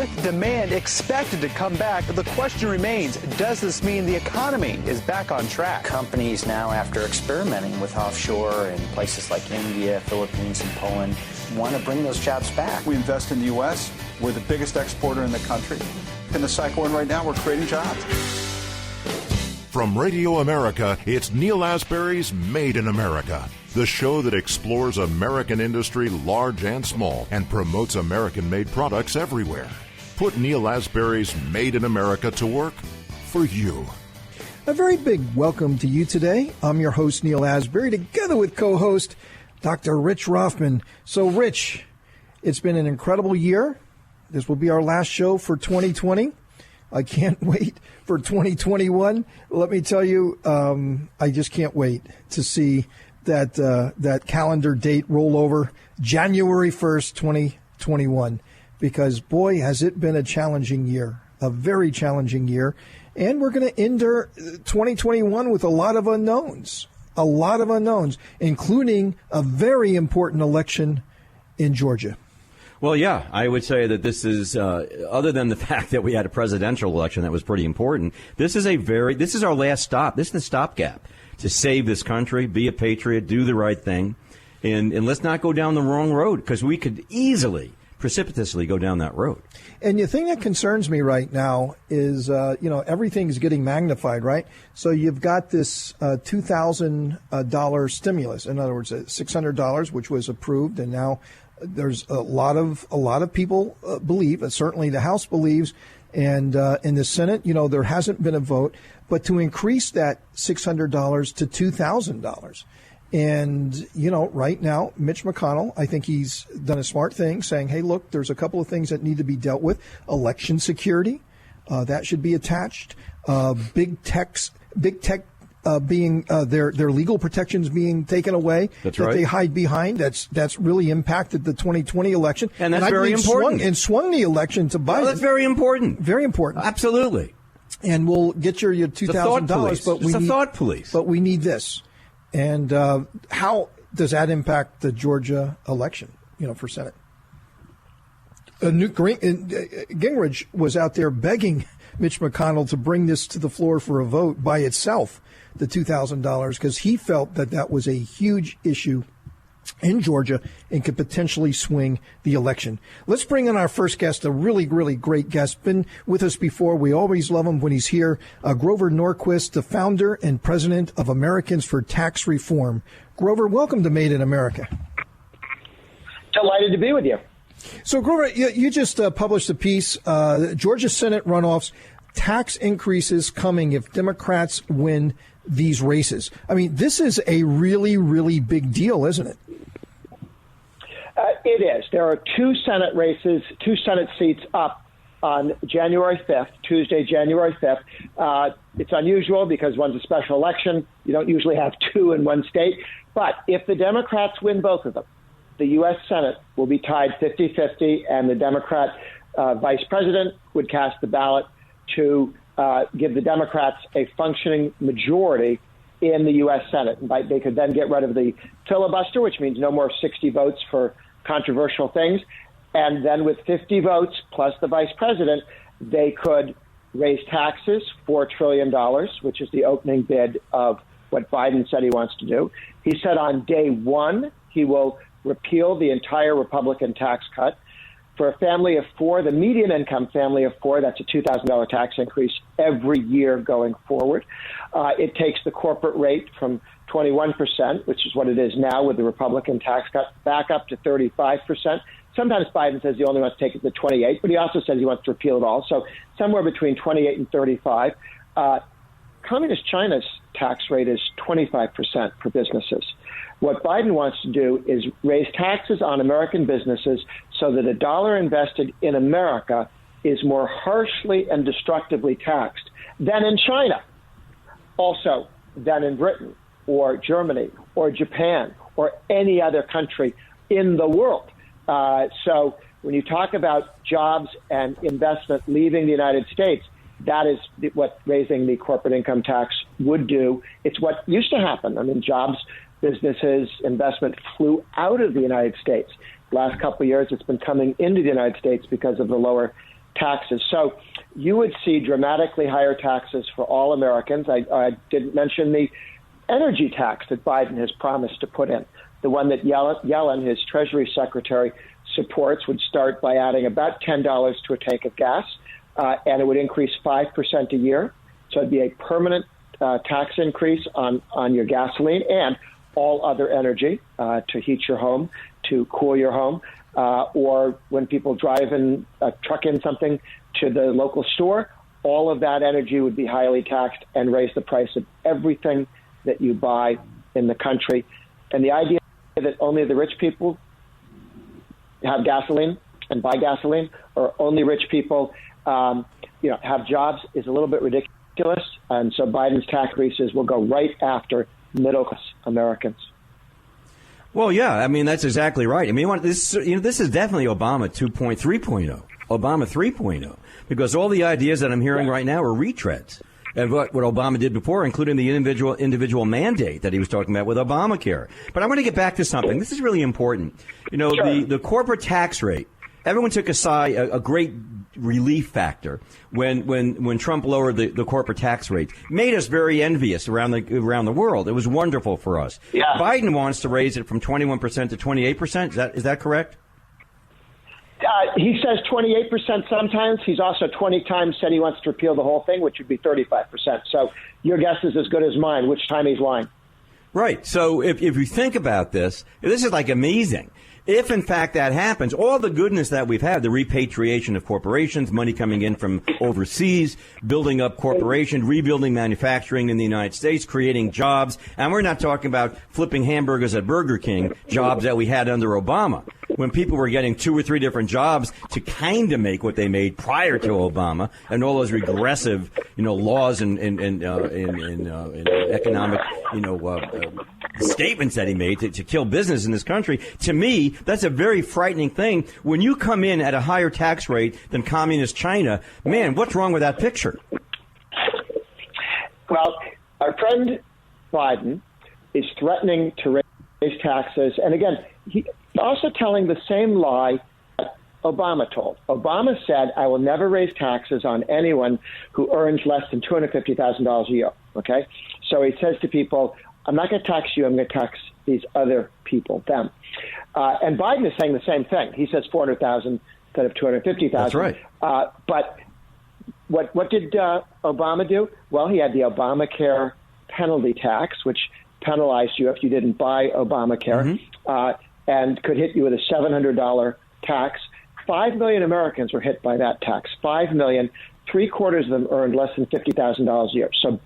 with demand expected to come back, the question remains, does this mean the economy is back on track? Companies now, after experimenting with offshore in places like India, Philippines, and Poland, want to bring those jobs back. We invest in the U.S. We're the biggest exporter in the country. In the cycle we're in right now, we're creating jobs. From Radio America, it's Neil Asbury's Made in America, the show that explores American industry, large and small, and promotes American-made products everywhere. Put Neil Asbury's Made in America to work for you. A very big welcome to you today. I'm your host, Neil Asbury, together with co-host Dr. Rich Rothman. So, Rich, it's been an incredible year. This will be our last show for 2020. I can't wait for 2021. Let me tell you, I just can't wait to see that calendar date roll over January 1st, 2021, because, boy, has it been a challenging year, a very challenging year. And we're going to enter 2021 with a lot of unknowns, including a very important election in Georgia. Well, yeah, I would say that this is, other than the fact that we had a presidential election that was pretty important, this is our last stop. This is the stopgap to save this country, be a patriot, do the right thing, and let's not go down the wrong road, because we could easily, precipitously go down that road. And the thing that concerns me right now is, everything's getting magnified, right? So you've got this $2,000 stimulus, in other words, $600, which was approved, and now there's a lot of people believe, and certainly the House believes, and in the Senate, there hasn't been a vote, but to increase that $600 to $2,000. And, right now, Mitch McConnell, I think he's done a smart thing, saying, hey, look, there's a couple of things that need to be dealt with. Election security, that should be attached. Big tech being their legal protections being taken away. That's that right. They hide behind. That's really impacted the 2020 election. And that's very important. Swung the election to Biden. Well, that's very important. Very important. Absolutely. And we'll get your $2,000, but we need thought police. But we need this. And how does that impact the Georgia election? For Senate. Gingrich was out there begging Mitch McConnell to bring this to the floor for a vote by itself, the $2,000, because he felt that was a huge issue in Georgia and could potentially swing the election. Let's bring in our first guest, a really, really great guest. Been with us before. We always love him when he's here. Grover Norquist, the founder and president of Americans for Tax Reform. Grover, welcome to Made in America. Delighted to be with you. So, Grover, you just published a piece, Georgia Senate runoffs, tax increases coming if Democrats win these races. I mean, this is a really, really big deal, isn't it? It is. There are two Senate races, two Senate seats up on January 5th, Tuesday, January 5th. It's unusual because one's a special election. You don't usually have two in one state. But if the Democrats win both of them, the U.S. Senate will be tied 50-50, and the Democrat vice president would cast the ballot to give the Democrats a functioning majority in the U.S. Senate. They could then get rid of the filibuster, which means no more 60 votes for controversial things. And then with 50 votes plus the vice president, they could raise taxes, $4 trillion, which is the opening bid of what Biden said he wants to do. He said on day one, he will repeal the entire Republican tax cut. For a family of four, the median income family of four, that's a $2,000 tax increase every year going forward. It takes the corporate rate from 21%, which is what it is now with the Republican tax cut, back up to 35%. Sometimes Biden says he only wants to take it to 28, but he also says he wants to repeal it all. So somewhere between 28 and 35. Communist China's tax rate is 25% for businesses. What Biden wants to do is raise taxes on American businesses so that a dollar invested in America is more harshly and destructively taxed than in China, also than in Britain or Germany or Japan or any other country in the world. So when you talk about jobs and investment leaving the United States, that is what raising the corporate income tax would do. It's what used to happen. I mean, jobs, businesses, investment flew out of the United States. Last couple of years, it's been coming into the United States because of the lower taxes. So you would see dramatically higher taxes for all Americans. I didn't mention the energy tax that Biden has promised to put in. The one that Yellen, his Treasury Secretary, supports would start by adding about $10 to a tank of gas, and it would increase 5% a year. So it'd be a permanent tax increase on your gasoline and all other energy to heat your home, to cool your home, or when people drive in, truck in something to the local store, all of that energy would be highly taxed and raise the price of everything that you buy in the country. And the idea that only the rich people have gasoline and buy gasoline, or only rich people have jobs, is a little bit ridiculous. And so Biden's tax increases will go right after middle-class Americans. Well, yeah, I mean, that's exactly right. I mean, this is definitely Obama 3.0, Obama 3.0, because all the ideas that I'm hearing right now are retreads of what Obama did before, including the individual mandate that he was talking about with Obamacare. But I want to get back to something. This is really important. Sure. The corporate tax rate, everyone took a great relief factor when Trump lowered the corporate tax rate. Made us very envious around the world. It was wonderful for us. Yeah. Biden wants to raise it from 21% to 28%. Is that correct? He says 28% sometimes. He's also 20 times said he wants to repeal the whole thing, which would be 35%. So your guess is as good as mine, which time he's lying. Right. So if you think about this is like amazing. If, in fact, that happens, all the goodness that we've had, the repatriation of corporations, money coming in from overseas, building up corporations, rebuilding manufacturing in the United States, creating jobs, and we're not talking about flipping hamburgers at Burger King, jobs that we had under Obama, when people were getting 2 or 3 different jobs to kind of make what they made prior to Obama, and all those regressive, laws and economic, statements that he made to kill business in this country. To me, that's a very frightening thing. When you come in at a higher tax rate than communist China, man, what's wrong with that picture? Well, our friend Biden is threatening to raise taxes. And again, he's also telling the same lie that Obama told. Obama said, I will never raise taxes on anyone who earns less than $250,000 a year. Okay? So he says to people, I'm not going to tax you. I'm going to tax these other people, them. And Biden is saying the same thing. He says 400,000 instead of 250,000. That's right. But what did Obama do? Well, he had the Obamacare penalty tax, which penalized you if you didn't buy Obamacare, and could hit you with a $700 tax. 5 million Americans were hit by that tax. 5 million. 3/4 of them earned less than $50,000 a year. So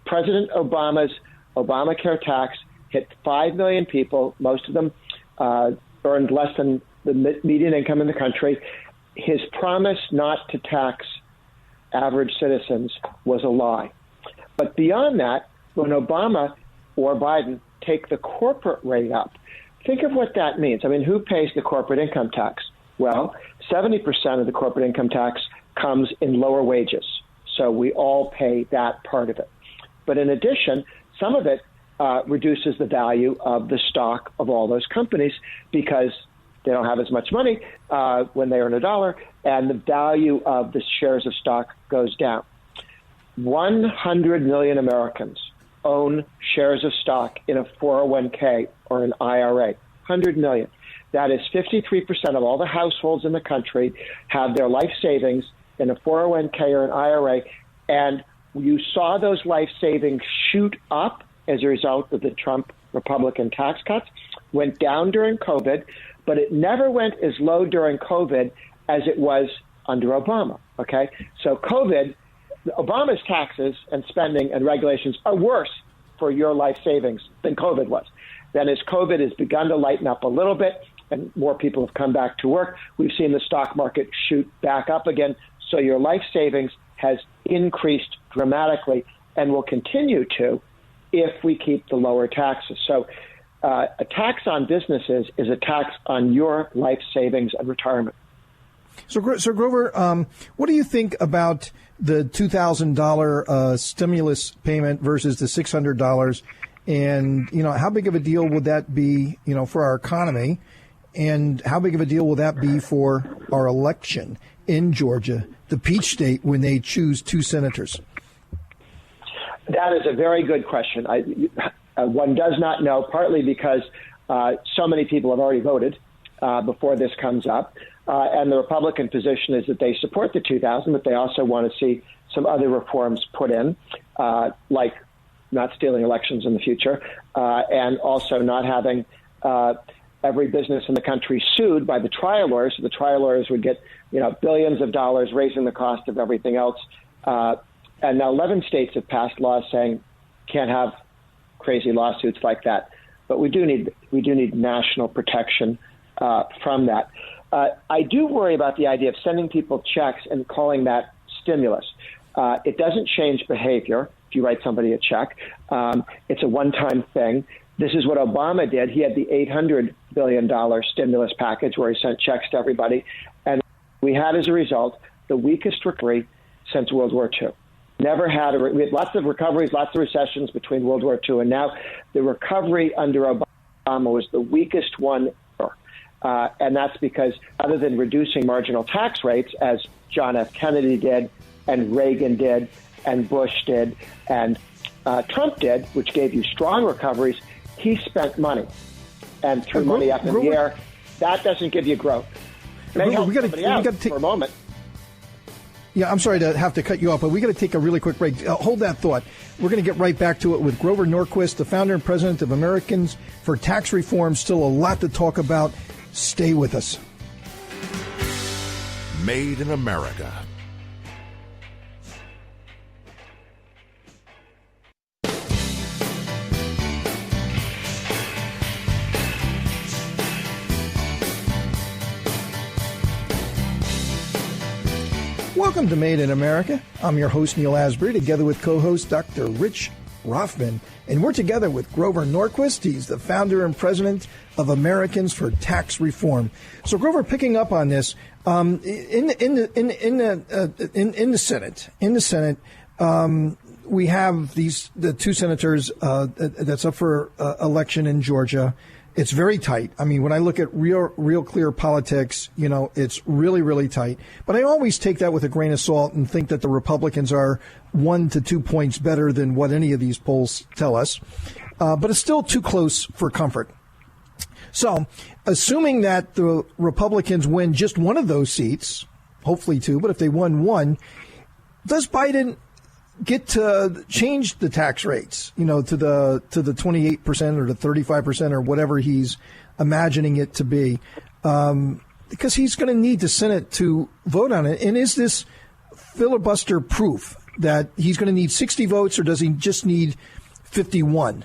President Obama's Obamacare tax hit 5 million people. Most of them earned less than the median income in the country. His promise not to tax average citizens was a lie. But beyond that, when Obama or Biden take the corporate rate up, think of what that means. I mean, who pays the corporate income tax? Well, 70% of the corporate income tax comes in lower wages. So we all pay that part of it. But in addition, some of it reduces the value of the stock of all those companies because they don't have as much money when they earn $1, and the value of the shares of stock goes down. 100 million Americans own shares of stock in a 401k or an IRA. 100 million. That is 53% of all the households in the country have their life savings in a 401k or an IRA, and you saw those life savings shoot up as a result of the Trump Republican tax cuts, went down during COVID, but it never went as low during COVID as it was under Obama, okay? So Obama's taxes and spending and regulations are worse for your life savings than COVID was. Then as COVID has begun to lighten up a little bit and more people have come back to work, we've seen the stock market shoot back up again. So your life savings has increased dramatically and will continue to if we keep the lower taxes. So a tax on businesses is a tax on your life savings and retirement. So Grover, what do you think about the $2,000 stimulus payment versus the $600? And, how big of a deal would that be, for our economy? And how big of a deal will that be for our election? in Georgia, the peach state, when they choose 2 senators? That is a very good question. One does not know, partly because so many people have already voted before this comes up. And the Republican position is that they support the 2,000, but they also want to see some other reforms put in, like not stealing elections in the future, and also not having every business in the country sued by the trial lawyers. So the trial lawyers would get, billions of dollars, raising the cost of everything else. And now 11 states have passed laws saying can't have crazy lawsuits like that. But we do need national protection from that. I do worry about the idea of sending people checks and calling that stimulus. It doesn't change behavior if you write somebody a check. It's a one-time thing. This is what Obama did. He had the $800 billion stimulus package where he sent checks to everybody. And we had, as a result, the weakest recovery since World War II. Never had we had lots of recoveries, lots of recessions between World War II, and now the recovery under Obama was the weakest one ever. And that's because other than reducing marginal tax rates, as John F. Kennedy did, and Reagan did, and Bush did, and Trump did, which gave you strong recoveries, he spent money and threw money up in the air. That doesn't give you growth. We got to take for a moment. Yeah, I'm sorry to have to cut you off, but we got to take a really quick break. Hold that thought. We're going to get right back to it with Grover Norquist, the founder and president of Americans for Tax Reform. Still a lot to talk about. Stay with us. Made in America. Welcome to Made in America. I'm your host, Neil Asbury, together with co-host Dr. Rich Rothman. And we're together with Grover Norquist. He's the founder and president of Americans for Tax Reform. So, Grover, picking up on this, in the Senate, we have the 2 senators that's up for election in Georgia. It's very tight. I mean, when I look at real clear politics, it's really, really tight. But I always take that with a grain of salt and think that the Republicans are 1 to 2 points better than what any of these polls tell us. But it's still too close for comfort. So, assuming that the Republicans win just one of those seats, hopefully 2, but if they won 1, does Biden get to change the tax rates, to the 28% or the 35% or whatever he's imagining it to be, because he's going to need the Senate to vote on it? And is this filibuster proof that he's going to need 60 votes, or does he just need 51?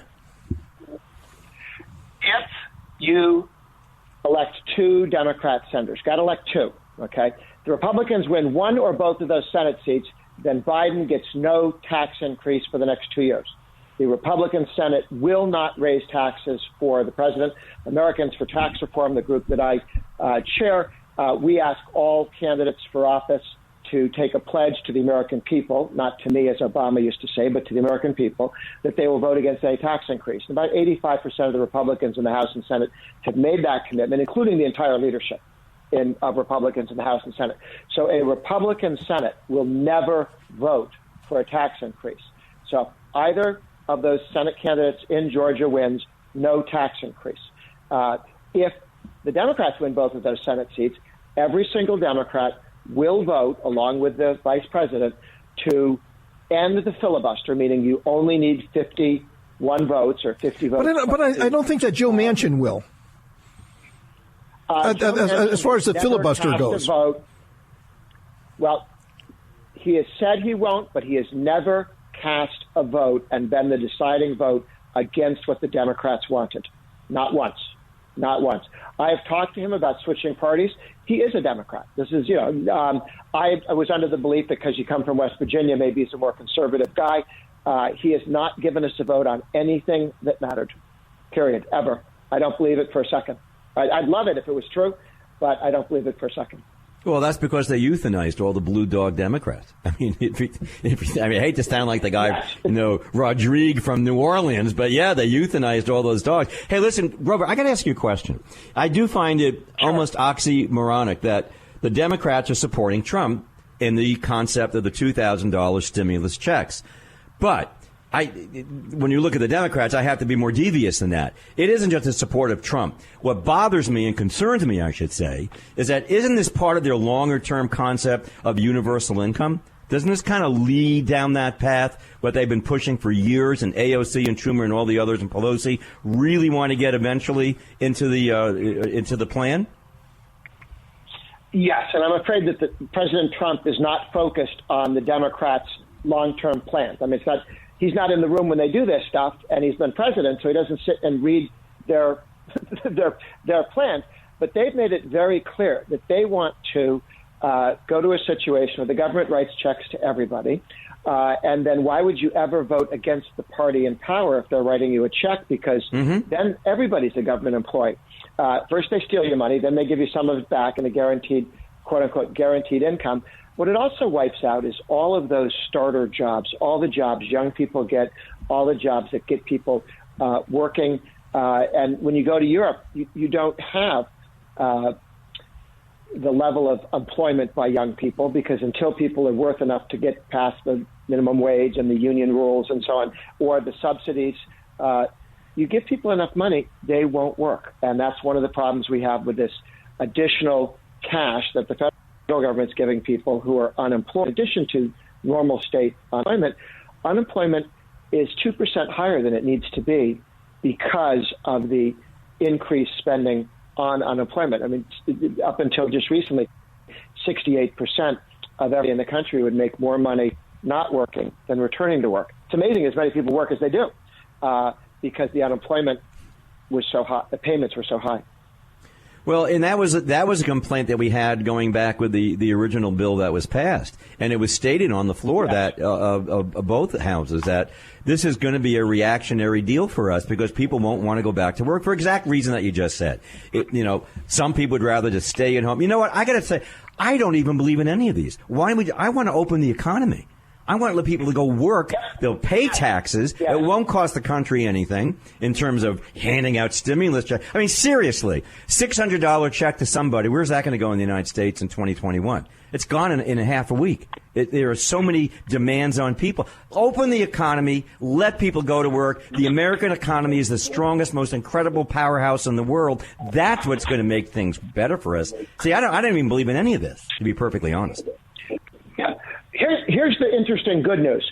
If you elect 2 Democrat senators, got to elect 2, okay? The Republicans win 1 or both of those Senate seats, then Biden gets no tax increase for the next 2 years. The Republican Senate will not raise taxes for the president. Americans for Tax Reform, the group that I chair, we ask all candidates for office to take a pledge to the American people, not to me as Obama used to say, but to the American people, that they will vote against any tax increase. And about 85% of the Republicans in the House and Senate have made that commitment, including the entire leadership of Republicans in the House and Senate. So a Republican Senate will never vote for a tax increase. So either of those Senate candidates in Georgia wins, no tax increase. If the Democrats win both of those Senate seats, every single Democrat will vote, along with the vice president, to end the filibuster, meaning you only need 51 votes or 50 votes. But I don't think that Joe Manchin will. As far as the filibuster goes. Well, he has said he won't, but he has never cast a vote and been the deciding vote against what the Democrats wanted. Not once. Not once. I have talked to him about switching parties. He is a Democrat. This is, I was under the belief that because you come from West Virginia, maybe he's a more conservative guy. He has not given us a vote on anything that mattered, period, ever. I don't believe it for a second. I'd love it if it was true, but I don't believe it for a second. Well, that's because they euthanized all the blue dog Democrats. I mean, I hate to sound like the guy, Rodrigue from New Orleans, but yeah, they euthanized all those dogs. Hey, listen, Grover, I got to ask you a question. I do find it almost oxymoronic that the Democrats are supporting Trump in the concept of the $2,000 stimulus checks. But when you look at the Democrats, I have to be more devious than that. It isn't just in support of Trump. What bothers me and concerns me, I should say, is that isn't this part of their longer-term concept of universal income? Doesn't this kind of lead down that path, what they've been pushing for years, and AOC and Schumer and all the others and Pelosi really want to get eventually into the plan? Yes, and I'm afraid that President Trump is not focused on the Democrats' long-term plans. I mean, he's not in the room when they do this stuff, and he's been president, so he doesn't sit and read their plans. But they've made it very clear that they want to go to a situation where the government writes checks to everybody, and then why would you ever vote against the party in power if they're writing you a check? Because then everybody's a government employee. First they steal your money, then they give you some of it back in a guaranteed, quote-unquote, guaranteed income. What it also wipes out is all of those starter jobs, all the jobs young people get, all the jobs that get people working. And when you go to Europe, you don't have the level of employment by young people, because until people are worth enough to get past the minimum wage and the union rules and so on, or the subsidies, you give people enough money, they won't work. And that's one of the problems we have with this additional cash that the federal government's giving people who are unemployed. In addition to normal state unemployment is 2% higher than it needs to be because of the increased spending on unemployment. I mean, up until just recently, 68% of everybody in the country would make more money not working than returning to work. It's amazing as many people work as they do because the unemployment was so high, the payments were so high. Well, and that was a complaint that we had going back with the original bill that was passed, and it was stated on the floor that of both houses that this is going to be a reactionary deal for us because people won't want to go back to work for exact reason that you just said. Some people would rather just stay at home. You know what? I got to say, I don't even believe in any of these. I want to open the economy. I want to let people to go work. They'll pay taxes. It won't cost the country anything in terms of handing out stimulus checks. I mean, seriously, $600 check to somebody. Where's that going to go in the United States in 2021? It's gone in a half a week. There are so many demands on people. Open the economy. Let people go to work. The American economy is the strongest, most incredible powerhouse in the world. That's what's going to make things better for us. See, I don't even believe in any of this, to be perfectly honest. Yeah. Here's the interesting good news.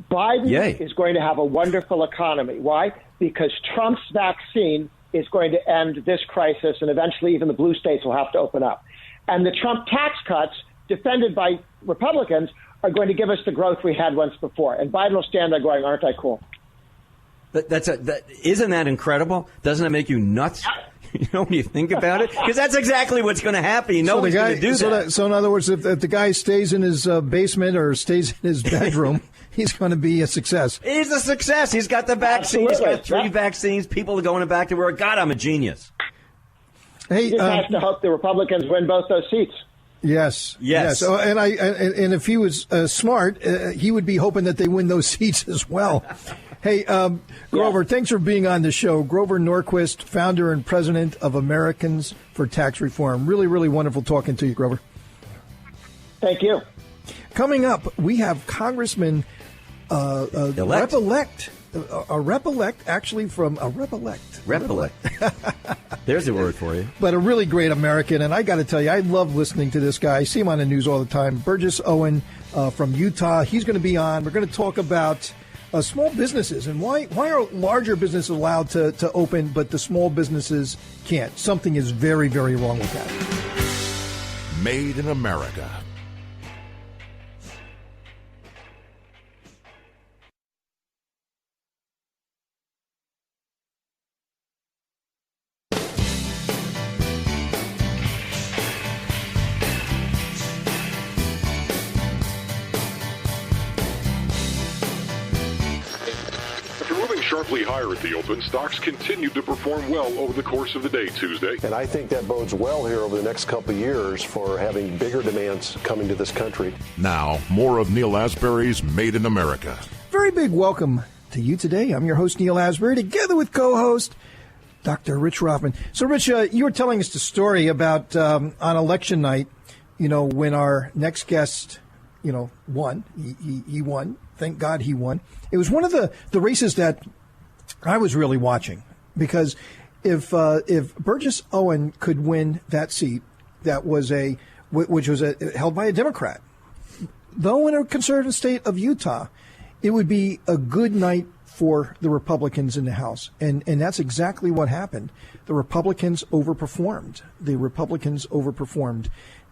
Biden is going to have a wonderful economy. Why? Because Trump's vaccine is going to end this crisis, and eventually even the blue states will have to open up. And the Trump tax cuts, defended by Republicans, are going to give us the growth we had once before. And Biden will stand there going, aren't I cool? Isn't that incredible? Doesn't it make you nuts? You know, when you think about it? Because that's exactly what's going to happen. You know he's going to do that. So in other words, if the guy stays in his basement or stays in his bedroom, he's going to be a success. He's a success. He's got the vaccine. He's got 3 vaccines. People are going back to work. God, I'm a genius. He just has to hope the Republicans win both those seats. Yes. Oh, and if he was smart, he would be hoping that they win those seats as well. Hey, Grover, thanks for being on the show. Grover Norquist, founder and president of Americans for Tax Reform. Really, really wonderful talking to you, Grover. Thank you. Coming up, we have Congressman Rep-elect. A rep-elect, actually from a rep-elect. Rep-elect. There's a word for you. But a really great American, and I got to tell you, I love listening to this guy. I see him on the news all the time. Burgess Owens from Utah. He's going to be on. We're going to talk about small businesses and why are larger businesses allowed to open, but the small businesses can't. Something is very, very wrong with that. Made in America. Sharply higher at the open, stocks continued to perform well over the course of the day Tuesday. And I think that bodes well here over the next couple of years for having bigger demands coming to this country. Now, more of Neil Asbury's Made in America. Very big welcome to you today. I'm your host, Neil Asbury, together with co-host Dr. Rich Rothman. So, Rich, you were telling us the story about on election night, when our next guest, won. He won. Thank God he won. It was one of the races that I was really watching, because if Burgess Owens could win that seat, which was held by a Democrat, though in a conservative state of Utah, it would be a good night for the Republicans in the House. And that's exactly what happened. The Republicans overperformed.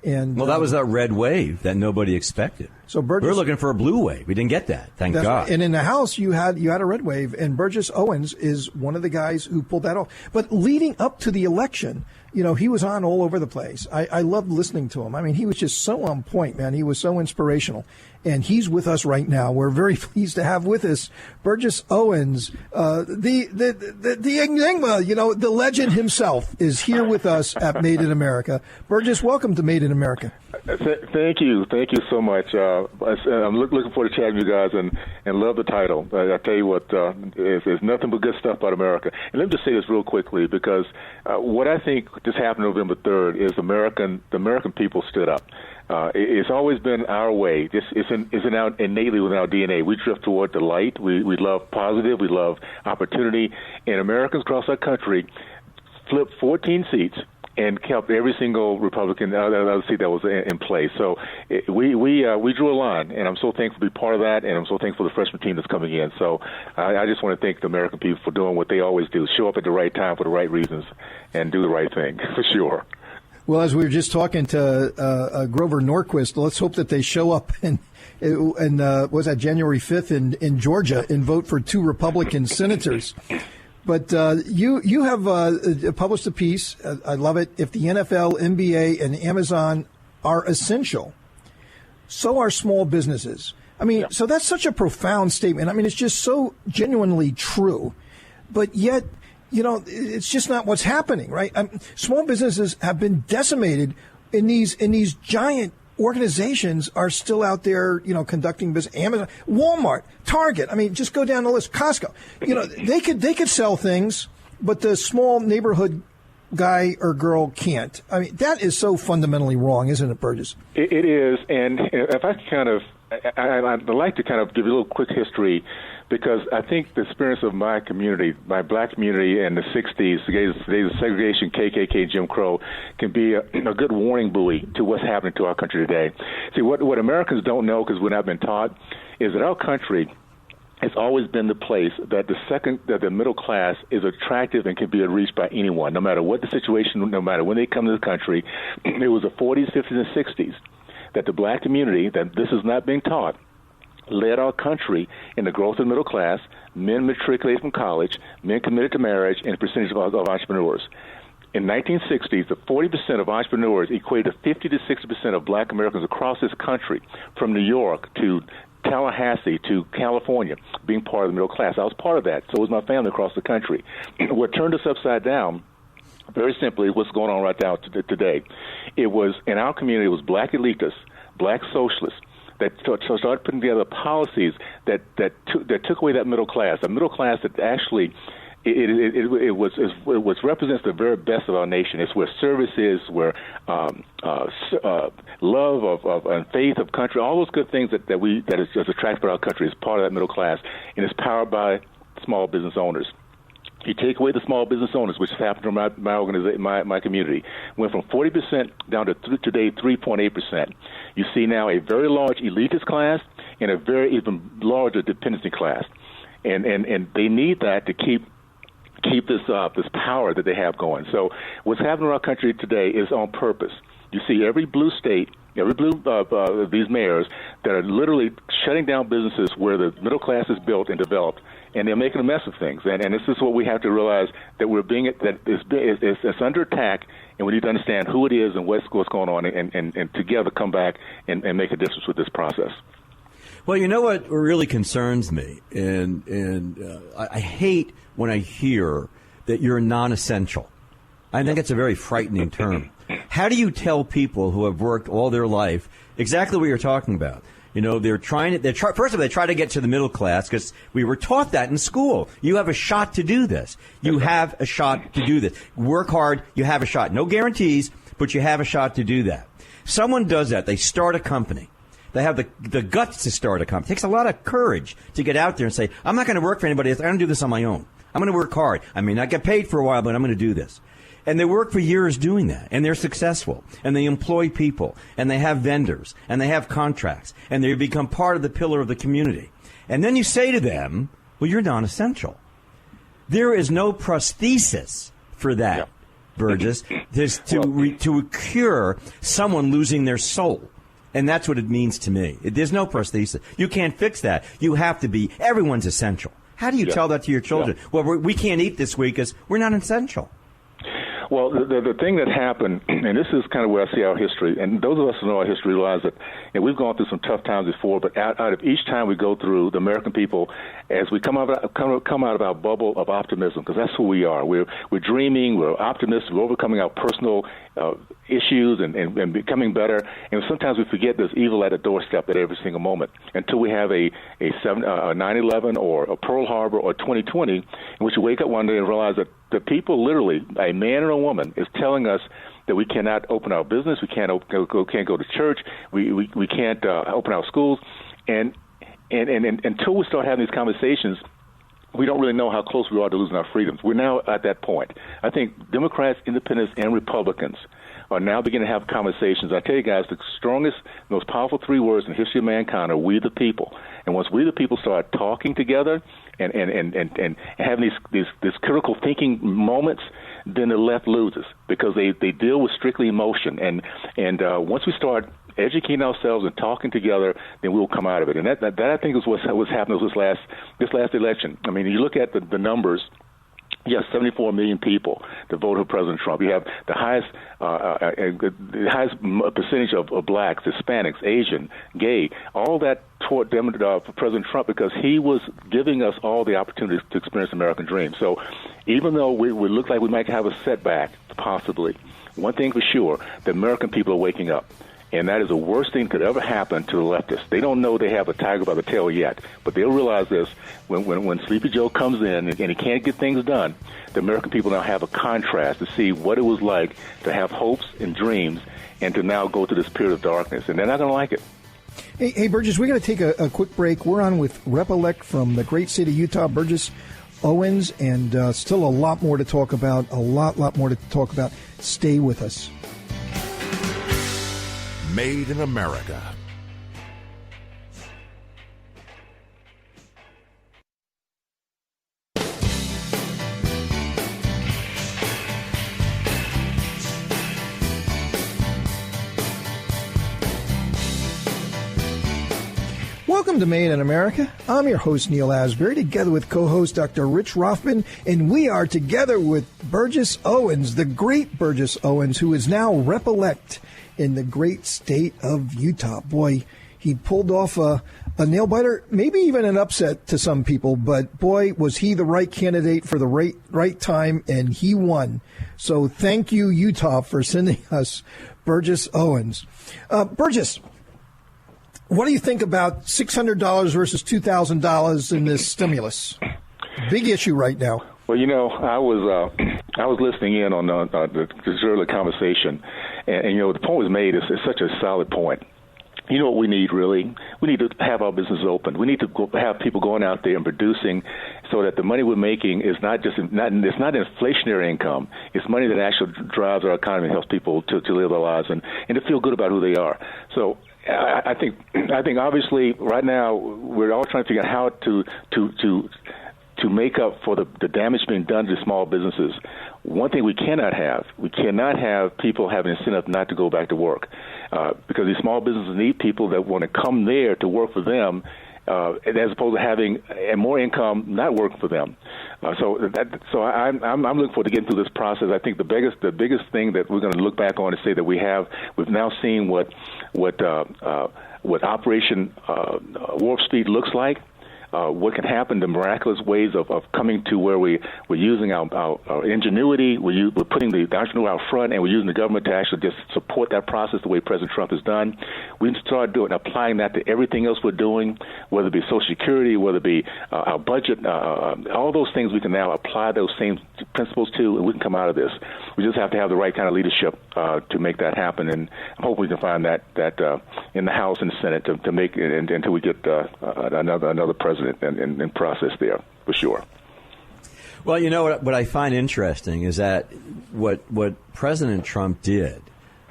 And that was that red wave that nobody expected. So Burgess, we were looking for a blue wave. We didn't get that. Thank God. Right. And in the House, you had a red wave, and Burgess Owens is one of the guys who pulled that off. But leading up to the election, he was on all over the place. I loved listening to him. I mean, he was just so on point, man. He was so inspirational. And he's with us right now. We're very pleased to have with us Burgess Owens, the enigma, the legend himself is here with us at Made in America. Burgess, welcome to Made in America. Thank you so much. I'm looking forward to chatting with you guys and love the title. I tell you what, there's nothing but good stuff about America. And let me just say this real quickly, because what I think just happened November 3rd is the American people stood up. It's always been our way. It's innately within our DNA. We drift toward the light. We love positive. We love opportunity. And Americans across our country flipped 14 seats and kept every single Republican seat that was in place. So we drew a line, and I'm so thankful to be part of that, and I'm so thankful for the freshman team that's coming in. So I just want to thank the American people for doing what they always do: show up at the right time for the right reasons and do the right thing, for sure. Well, as we were just talking to Grover Norquist, let's hope that they show up and was that January 5th in Georgia and vote for 2 Republican senators. But you have published a piece. I love it. If the NFL, NBA, and Amazon are essential, so are small businesses. I mean, So that's such a profound statement. I mean, it's just so genuinely true. But yet, it's just not what's happening, right? Small businesses have been decimated, in these giant organizations are still out there, conducting business. Amazon, Walmart, Target. I mean, just go down the list. Costco. They could sell things, but the small neighborhood guy or girl can't. I mean, that is so fundamentally wrong, isn't it, Burgess? It is, and if I'd like to kind of give you a little quick history, because I think the experience of my community, my black community in the 60s, the days of segregation, KKK, Jim Crow, can be a good warning buoy to what's happening to our country today. See, what Americans don't know, because we're not been taught, is that our country has always been the place that the middle class is attractive and can be reached by anyone, no matter what the situation, no matter when they come to the country. It was the 40s, 50s, and 60s that the black community, that this is not being taught, led our country in the growth of the middle class, men matriculated from college, men committed to marriage, and a percentage of entrepreneurs. In 1960s, the 40% of entrepreneurs equated to 50 to 60% of black Americans across this country, from New York to Tallahassee to California, being part of the middle class. I was part of that. So was my family across the country. What turned us upside down, very simply, what's going on right now today, it was, in our community, it was black elitists, black socialists, that started putting together policies that took away that middle class, a middle class that actually it represents the very best of our nation. It's where service is, where love of and faith of country, all those good things that is attractive to our country is part of that middle class, and it's powered by small business owners. You take away the small business owners, which has happened to my organization, my community, went from 40% down to today 3.8%. You see now a very large elitist class and a very even larger dependency class, and they need that to keep this power that they have going. So what's happening in our country today is on purpose. You see every blue state, these mayors that are literally shutting down businesses where the middle class is built and developed, and they're making a mess of things. And this is what we have to realize, that it's under attack, and we need to understand who it is and what's going on, and together come back and make a difference with this process. Well, you know what really concerns me, and I hate when I hear that you're non-essential. I think it's a very frightening term. How do you tell people who have worked all their life exactly what you're talking about? You know, first of all, they try to get to the middle class because we were taught that in school. You have a shot to do this. You have a shot to do this. Work hard. You have a shot. No guarantees, but you have a shot to do that. Someone does that. They start a company. They have the guts to start a company. It takes a lot of courage to get out there and say, I'm not going to work for anybody else. I'm going to do this on my own. I'm going to work hard. I may not get paid for a while, but I'm going to do this. And they work for years doing that, and they're successful, and they employ people, and they have vendors, and they have contracts, and they become part of the pillar of the community. And then you say to them, well, you're non-essential. There is no prosthesis for that, Burgess, to cure someone losing their soul. And that's what it means to me. There's no prosthesis. You can't fix that. You have to be, everyone's essential. How do you tell that to your children? Well, we can't eat this week because we're not essential. Well, the thing that happened, and this is kind of where I see our history, and those of us who know our history realize that we've gone through some tough times before, but out of each time we go through, the American people, as we come out of our bubble of optimism, because that's who we are. We're dreaming, we're optimistic, we're overcoming our personal issues and becoming better, and sometimes we forget there's evil at the doorstep at every single moment until we have a 9/11 or a Pearl Harbor or 2020, in which you wake up one day and realize that the people, literally, a man and a woman, is telling us that we cannot open our business, we can't go to church, we can't open our schools, and until we start having these conversations, we don't really know how close we are to losing our freedoms. We're now at that point. I think Democrats, Independents, and Republicans are now beginning to have conversations. I tell you guys, the strongest, most powerful three words in the history of mankind are "we the people." And once we the people start talking together and having these critical thinking moments, then the left loses because they deal with strictly emotion. And once we start educating ourselves and talking together, then we'll come out of it. And that I think is what's happened this last election. I mean, you look at the numbers. You have 74 million people that voted for President Trump. You have the highest percentage of blacks, Hispanics, Asian, gay, all that toward for President Trump because he was giving us all the opportunities to experience the American dream. So even though we look like we might have a setback, possibly, one thing for sure, the American people are waking up. And that is the worst thing that could ever happen to the leftists. They don't know they have a tiger by the tail yet, but they'll realize this when Sleepy Joe comes in and he can't get things done. The American people now have a contrast to see what it was like to have hopes and dreams and to now go through this period of darkness, and they're not going to like it. Hey, Burgess, we're going to take a quick break. We're on with Rep-elect from the great state of Utah, Burgess Owens, and still a lot more to talk about, Stay with us. Made in America. Welcome to Made in America. I'm your host, Neil Asbury, together with co-host Dr. Rich Rothman, and we are together with Burgess Owens, the great Burgess Owens, who is now Rep-elect in the great state of Utah. Boy, he pulled off a nail-biter, maybe even an upset to some people, but boy, was he the right candidate for the right time, and he won. So thank you, Utah, for sending us Burgess Owens. Burgess, what do you think about $600 versus $2,000 in this stimulus? Big issue right now. Well, I was listening in on the earlier conversation, and the point was made. It's such a solid point. You know what we need, really? We need to have our business open. We need to have people going out there and producing so that the money we're making is it's not inflationary income. It's money that actually drives our economy and helps people to live their lives and to feel good about who they are. So I think obviously right now we're all trying to figure out how to make up for the damage being done to small businesses. One thing we cannot have people having incentive not to go back to work because these small businesses need people that want to come there to work for them as opposed to having more income not working for them. So I'm looking forward to getting through this process. I think the biggest thing that we're going to look back on is say that we've now seen what Operation Warp Speed looks like. what can happen, the miraculous ways of coming to where we're using our ingenuity, we're putting the entrepreneur out front, and we're using the government to actually just support that process the way President Trump has done. We start applying that to everything else we're doing, whether it be Social Security, whether it be our budget, all those things we can now apply those same principles to, and we can come out of this. We just have to have the right kind of leadership to make that happen, and I hope we can find that in the House and the Senate to make it until we get another president and process there, for sure. Well, you know what I find interesting is that what President Trump did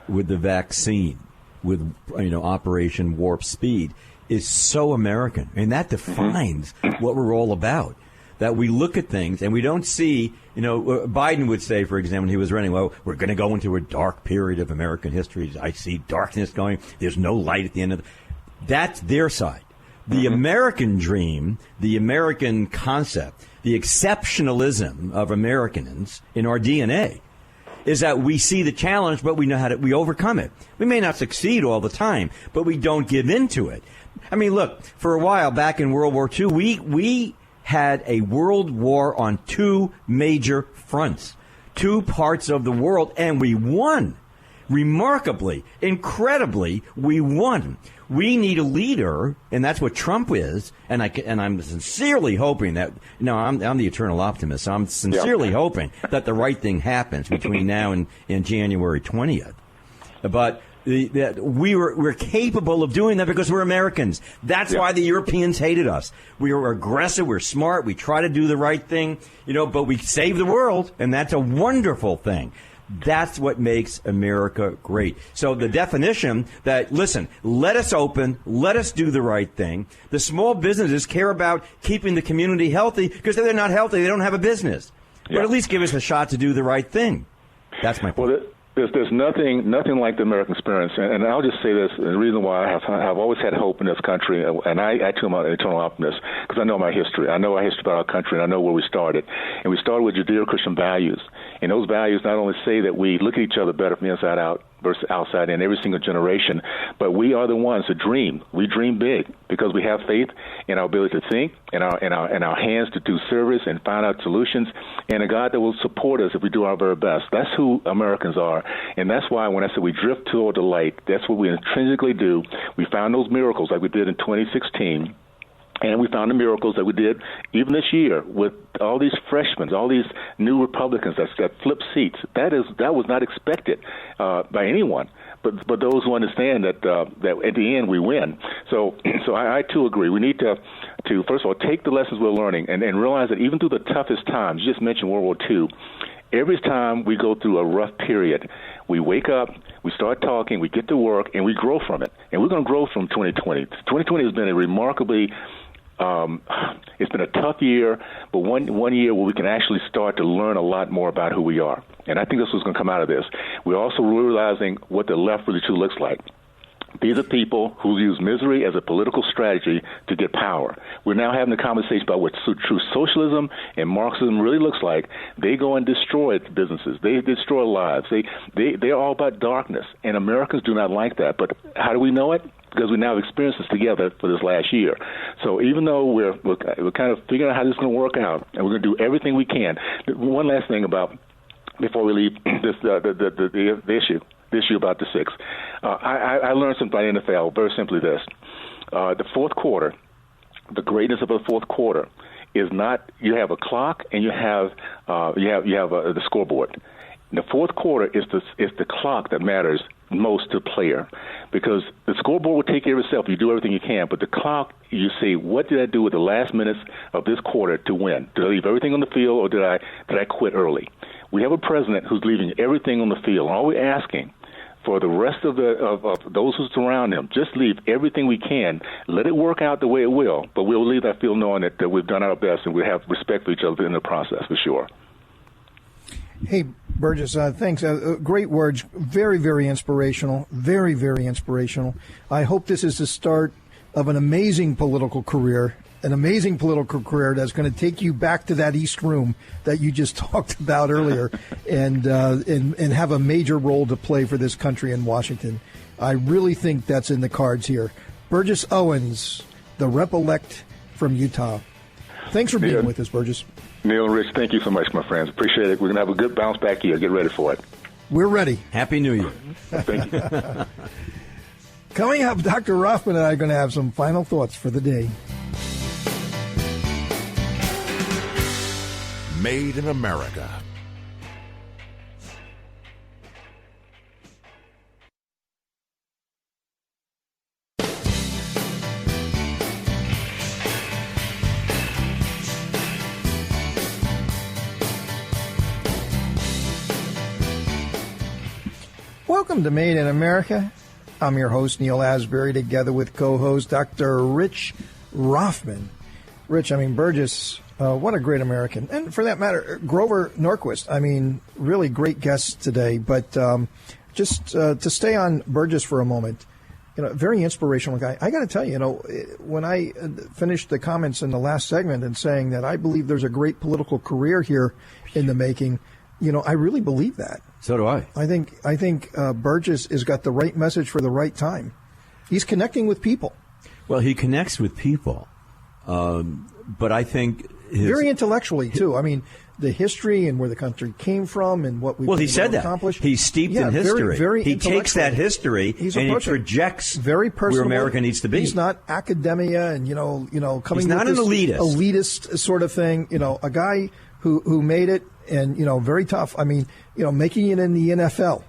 with the vaccine, with Operation Warp Speed, is so American, and that defines what we're all about. That we look at things and we don't see, Biden would say, for example, when he was running, well, we're going to go into a dark period of American history. I see darkness going. There's no light at the end of it. That's their side. The American dream, the American concept, the exceptionalism of Americans in our DNA is that we see the challenge, but we know we overcome it. We may not succeed all the time, but we don't give into it. I mean, look, for a while back in World War II, we had a world war on two major fronts, two parts of the world, and we won. Remarkably, incredibly, we won. We need a leader, and that's what Trump is. And I'm sincerely hoping that I'm the eternal optimist. So I'm sincerely hoping that the right thing happens between now and January 20th. But we're capable of doing that because we're Americans. That's why the Europeans hated us. We were aggressive. We're smart. We try to do the right thing, but we save the world, and that's a wonderful thing. That's what makes America great. So the definition that, listen, let us open, let us do the right thing. The small businesses care about keeping the community healthy because if they're not healthy, they don't have a business. But at least give us a shot to do the right thing. That's my point. Well, there's nothing like the American experience, and I'll just say this: the reason why I've always had hope in this country, and I too am an eternal optimist because I know my history. I know our history about our country, and I know where we started. And we started with Judeo-Christian values, and those values not only say that we look at each other better from the inside out versus outside in every single generation, but we are the ones who dream. We dream big because we have faith in our ability to think, in our hands to do service and find out solutions, and a God that will support us if we do our very best. That's who Americans are, and that's why when I said we drift toward the light, that's what we intrinsically do. We found those miracles like we did in 2016. And we found the miracles that we did even this year with all these freshmen, all these new Republicans that flipped seats. That was not expected by anyone, but those who understand that at the end we win. So I too agree. We need to first of all take the lessons we're learning and realize that even through the toughest times, you just mentioned World War II. Every time we go through a rough period, we wake up, we start talking, we get to work, and we grow from it. And we're going to grow from 2020. 2020 has been a remarkably it's been a tough year, but one year where we can actually start to learn a lot more about who we are. And I think this was going to come out of this. We're also realizing what the left really truly looks like. These are people who use misery as a political strategy to get power. We're now having a conversation about what true socialism and Marxism really looks like. They go and destroy businesses. They destroy lives. They're all about darkness, and Americans do not like that. But how do we know it? Because we now have experienced this together for this last year. So even though we're kind of figuring out how this is going to work out, and we're going to do everything we can. One last thing before we leave this the issue about the six. I learned something by the NFL, very simply this. The fourth quarter, the greatness of the fourth quarter is not, you have a clock and you have the scoreboard. In the fourth quarter is the clock that matters most to the player, because the scoreboard will take care of itself. You do everything you can, but the clock, you see, what did I do with the last minutes of this quarter to win? Did I leave everything on the field, or did I quit early? We have a president who's leaving everything on the field. All we're asking for the rest of those who surround him, just leave everything we can. Let it work out the way it will, but we'll leave that field knowing that we've done our best and we have respect for each other in the process, for sure. Hey, Burgess, thanks. Great words. Very, very inspirational. Very, very inspirational. I hope this is the start of an amazing political career that's going to take you back to that East Room that you just talked about earlier and have a major role to play for this country in Washington. I really think that's in the cards here. Burgess Owens, the rep-elect from Utah. Thanks for being with us, Burgess. Neil and Rich, thank you so much, my friends. Appreciate it. We're going to have a good bounce back year. Get ready for it. We're ready. Happy New Year. Thank you. Coming up, Dr. Rothman and I are going to have some final thoughts for the day. Made in America. Welcome to Made in America. I'm your host, Neil Asbury, together with co-host Dr. Rich Rothman. Rich, Burgess, what a great American. And for that matter, Grover Norquist, really great guests today. But just to stay on Burgess for a moment, very inspirational guy. I got to tell you, when I finished the comments in the last segment and saying that I believe there's a great political career here in the making, I really believe that. So do I. I think Burgess has got the right message for the right time. He's connecting with people. Well, he connects with people, but I think very intellectually too. The history and where the country came from and what we've he said that accomplished. He's steeped in history. Very he takes that history and he projects very personal, where America needs to be. He's not academia and coming. He's not with an this elitist sort of thing. A guy who made it. And, very tough. Making it in the NFL.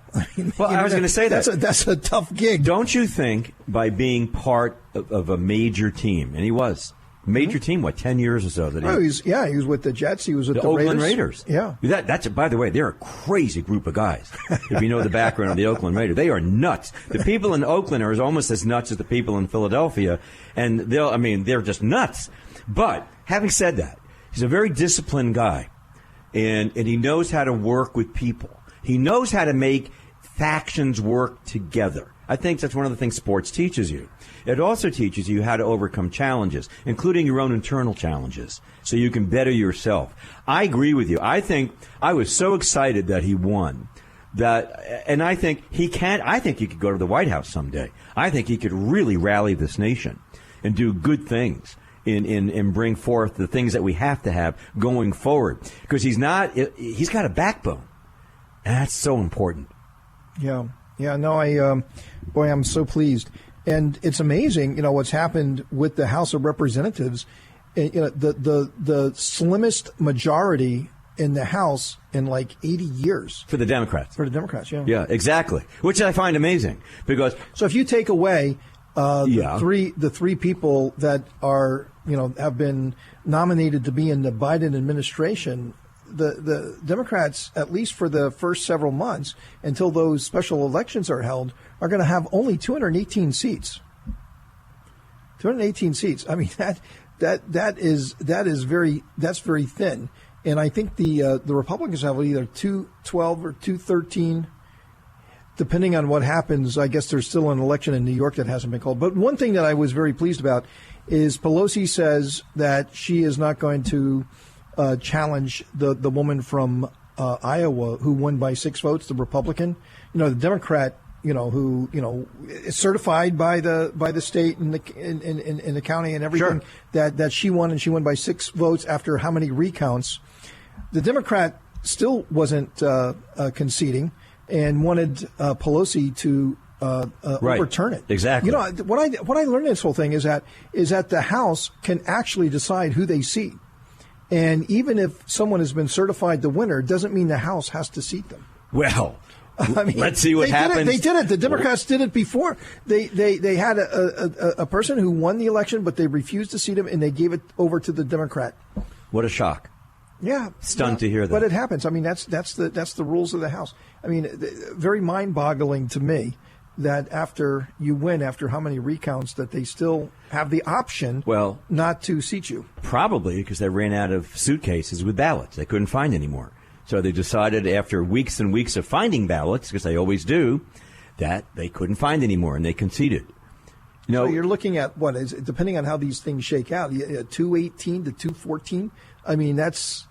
I was going to say that. That's a tough gig. Don't you think by being part of a major team, and he was, major team, 10 years or so? He was with the Jets. He was with the Oakland Raiders. Yeah. That's by the way, they're a crazy group of guys. If you know the background of the Oakland Raiders, they are nuts. The people in Oakland are almost as nuts as the people in Philadelphia. And they're just nuts. But having said that, he's a very disciplined guy. And he knows how to work with people. He knows how to make factions work together. I think that's one of the things sports teaches you. It also teaches you how to overcome challenges, including your own internal challenges, so you can better yourself. I agree with you. I think I was so excited that he won. And I think he could go to the White House someday. I think he could really rally this nation and do good things. In bring forth the things that we have to have going forward, because he's got a backbone, and that's so important. Yeah. No, I'm so pleased, and it's amazing, what's happened with the House of Representatives. The slimmest majority in the House in 80 years for the Democrats. Yeah, exactly. Which I find amazing, because so if you take away the three people that are have been nominated to be in the Biden administration, the Democrats, at least for the first several months until those special elections are held, are going to have only 218 seats. 218 seats. That's very thin. And I think the Republicans have either 212 or 213. Depending on what happens, I guess there's still an election in New York that hasn't been called. But one thing that I was very pleased about is Pelosi says that she is not going to challenge the woman from Iowa who won by 6 votes, the Republican. The Democrat, who is certified by the state and the county and everything. Sure. that she won, and she won by 6 votes after how many recounts. The Democrat still wasn't conceding and wanted Pelosi to overturn it. Exactly. What I learned in this whole thing is that the House can actually decide who they seat, and even if someone has been certified the winner, doesn't mean the House has to seat them. Well, let's see what happens. They did it. The Democrats did it before. They had a person who won the election, but they refused to seat him, and they gave it over to the Democrat. What a shock. Yeah, stunned to hear that. But it happens. That's the rules of the House. Very mind-boggling to me that after you win, after how many recounts, that they still have the option not to seat you. Probably because they ran out of suitcases with ballots. They couldn't find any more. So they decided after weeks and weeks of finding ballots, because they always do, that they couldn't find any more, and they conceded. So you're looking at depending on how these things shake out, 218 to 214. That's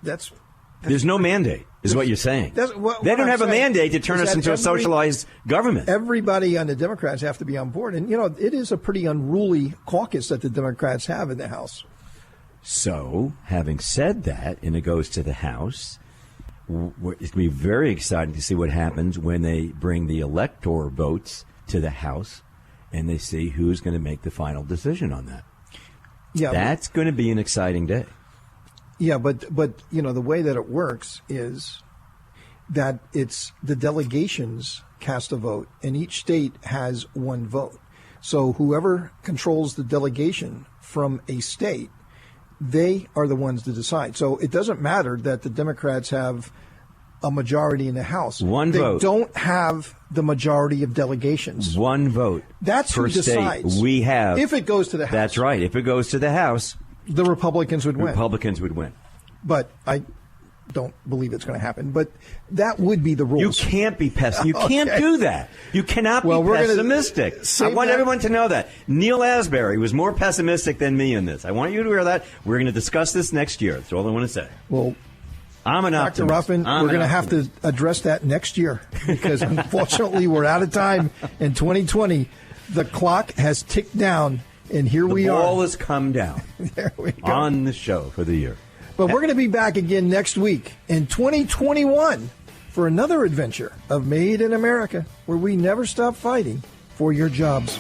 there's no mandate, is what you're saying. They don't have a mandate to turn us into a socialized government. Everybody on the Democrats have to be on board, and it is a pretty unruly caucus that the Democrats have in the House. So, having said that, and it goes to the House, it's going to be very exciting to see what happens when they bring the elector votes to the House and they see who's going to make the final decision on that. Yeah, that's going to be an exciting day. Yeah, but the way that it works is that it's the delegations cast a vote, and each state has one vote. So whoever controls the delegation from a state, they are the ones to decide. So it doesn't matter that the Democrats have a majority in the House. One vote. They don't have the majority of delegations. One vote. That's who decides. We have. If it goes to the House. That's right. If it goes to the House, the Republicans would win. Republicans would win. But I don't believe it's going to happen. But that would be the rules. You can't be pessimistic. You can't do that. You cannot be pessimistic. I want everyone to know that. Neil Asbury was more pessimistic than me in this. I want you to hear that. We're going to discuss this next year. That's all I want to say. Well, I'm an optimist. Dr. Ruffin, we're going to have to address that next year because, unfortunately, we're out of time in 2020. The clock has ticked down, and here we are. The ball has come down there we go. On the show for the year. But we're going to be back again next week in 2021 for another adventure of Made in America, where we never stop fighting for your jobs.